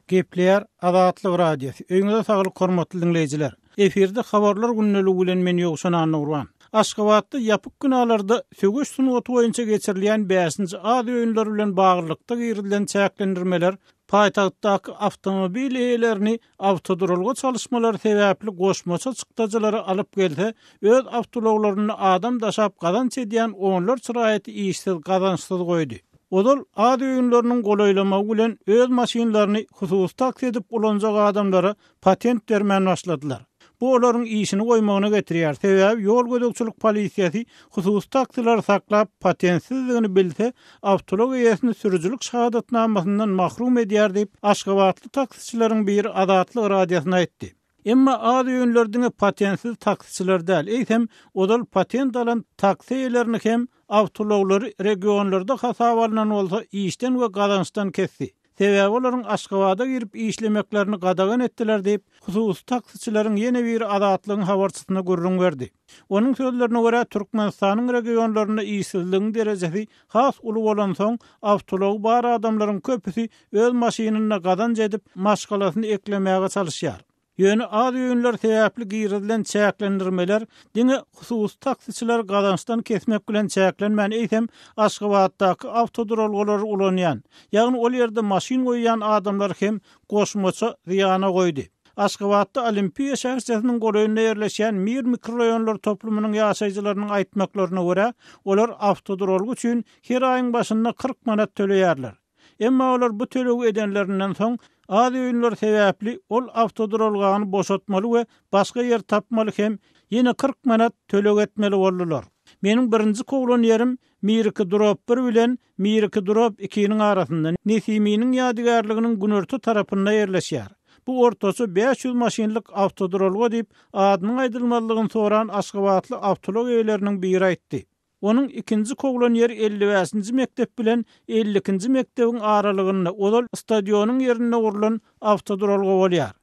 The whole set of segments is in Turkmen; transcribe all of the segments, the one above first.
Gepleyer Azatlyk Radiosu. Öňüňizde saglyk hormatly dinleýijiler. Eferde habarlar günneligi bilen men ýogşan anurwan. Aşgabatda ýapyk günalarda sögüş sunuty boýunça geçirilýän 5-nji ady öýünler bilen baglykda girilen çäklendirmeler paýtagtdaky awtomobil eýelerini awtodrolga çalışmalary sebäpli goşmaça çykdajylary alyp gelse, öz awtologlaryny adam daşap gazanç edýän onlar çyraýaty işsiz gazançsyz goýdy. Odal ady öýünleriniň golaýlamagy bilen öz maşinalaryny hususy taksy edip ulanjak adamlara patent bermän başladylar. Bu olaryň işini goýmagyna getirýär. Sebäbi ýol gödekçilik polisiýasy hususy taksiler saklap patentsizligini bilse, awtolog eýesini sürüjülük şahadatnamasyndan mahrum edýär diýip Aşgabatly taksiçileriň biri Azatlyk Radiosyna aýtdy. Emma ady öýünlerdiňe patentsiz taksiçiler däl, eýsem odal patent alan taksi eýlerini hem awtologlary regionlarda hasaba alynan bolsa işden we gazançdan kesdi. Sebäbi olaryň Aşgabada girip işlemeklerini gadagan etdiler diýip hususy taksiçileriň ýene bir Azatlygyň habarçysyna gurrun berdi. Onuň sözlerine görä Türkmenistanyň regionlaryna işsizligiň derejesi has uly bolan soň awtolog bar adamlaryň köpüsi öz maşynyna gazanç edip maşgalasyny eklemäge çalışýar. Ýöne ady öýünler sebäpli girilen çäklendirmeler diňe hususy taksiçiler gazançdan kesmek bilen çäklenmän eýsem Aşgabatdaky awtodrolgalary ulanýan, ýagny ol ýerde maşin goýýan adamlar hem goşmaça ziýana goýdy. Aşgabatda Olimpiýa şäherçesiniň golaýyna ýerleşýän Mir mikroraýonlar toplumynyň ýaşaýjylarynyň aýtmaklaryna görä, olar awtodrolga üçin her aýyň başynda 40 manat töleýärler. Emma olar bu tölegi edenlerinden soň ady öýünler sebäpli ol awtodrolgagyny boşatmaly we başga ýer tapmaly hem ýene 40 manat tölegi etmeli boldular. Meniň birinji koglan ýerim Miriki Drop 1 bilen Miriki Drop 2-niň arasynda Nesimiň ýadygarlyginiň günörtü tarapynda ýerleşýär. Bu ortasy 500 maşinlik awtodrolga diýip adynyň aýdylmalygyny soran Aşgabatly awtolog eýleriniň biri aýtdy. Onun ikinci koglan yer 55-nji mektep bilen 52-nji mektebiň aralygynda odal stadionuň ýerine gurulan awtodrolga bolýar.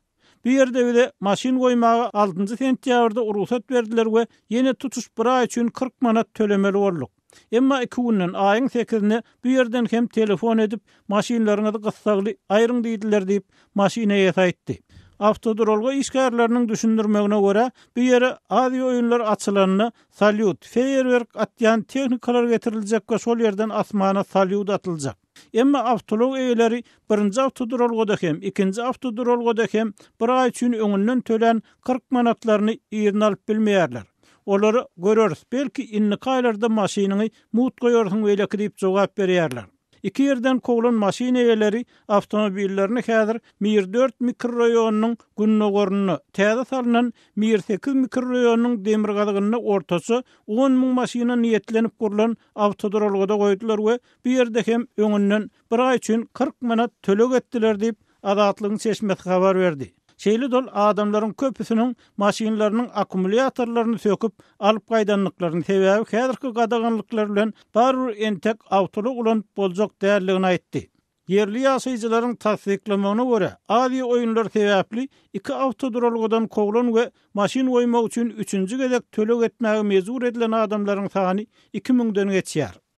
Bu ýerde de maşin goýmagy 6-njy sentýabrda urusat berdiler we ýene tutuş bir aý üçin 40 manat tölemeli boldyk. Emma 2 günden aýyň 8-ine bu ýerden hem telefon edip maşinlaryňyzy gyssagly aýryň diýdiler diýip maşina eýesi aýtdy. Awtodrolga işgärleriniň düşündirmegine görä, bu ýere ady öýünler açylanyny salyut, feýerwerk atýan tehnikalar getiriljekkä şol ýerden asmana salyut atyljak. Emma awtolog eýleri birinji awtodrolgada hem ikinji awtodrolgada hem bir aý üçin öňünden tölen 40 manatlaryny ýerine alyp bilmeýärler. Olary görörs, belki inni kaýlarda maşinany mut goýarsyň beýleki diýip jogap berýärler. İki yerden koglan maşin eýeleri awtomobillerini häzir Mir 4 mikroraýonynyň günnögörüni, täze salynan Mir 8 mikroraýonynyň demir gadygyny ortasy 10.000 maşina niýetlenip gurulan awtodrolgada goýdular we bu ýerde hem öňünden bir aý üçin 40 manat tölek etdiler diýip Azatlygyň seçmesi habar berdi. Şeýle dol adamlaryň köpüsiniň maşinlarynyň akkumulýatorlaryny söküp alyp gaýdanlyklaryny sebäbi häzirki gadaganlyklar bilen barur entek awtolog ulan boljak därligini aýtdy. Yerli ýaşaýjylaryň tasdiklamagyna görä, ady öýünler sebäpli 2 awtodrolgadan koglan we maşin goýmak üçin 3-nji gezek tölek etmäge mejbur edilen adamlaryň sany 2000-den geçýär.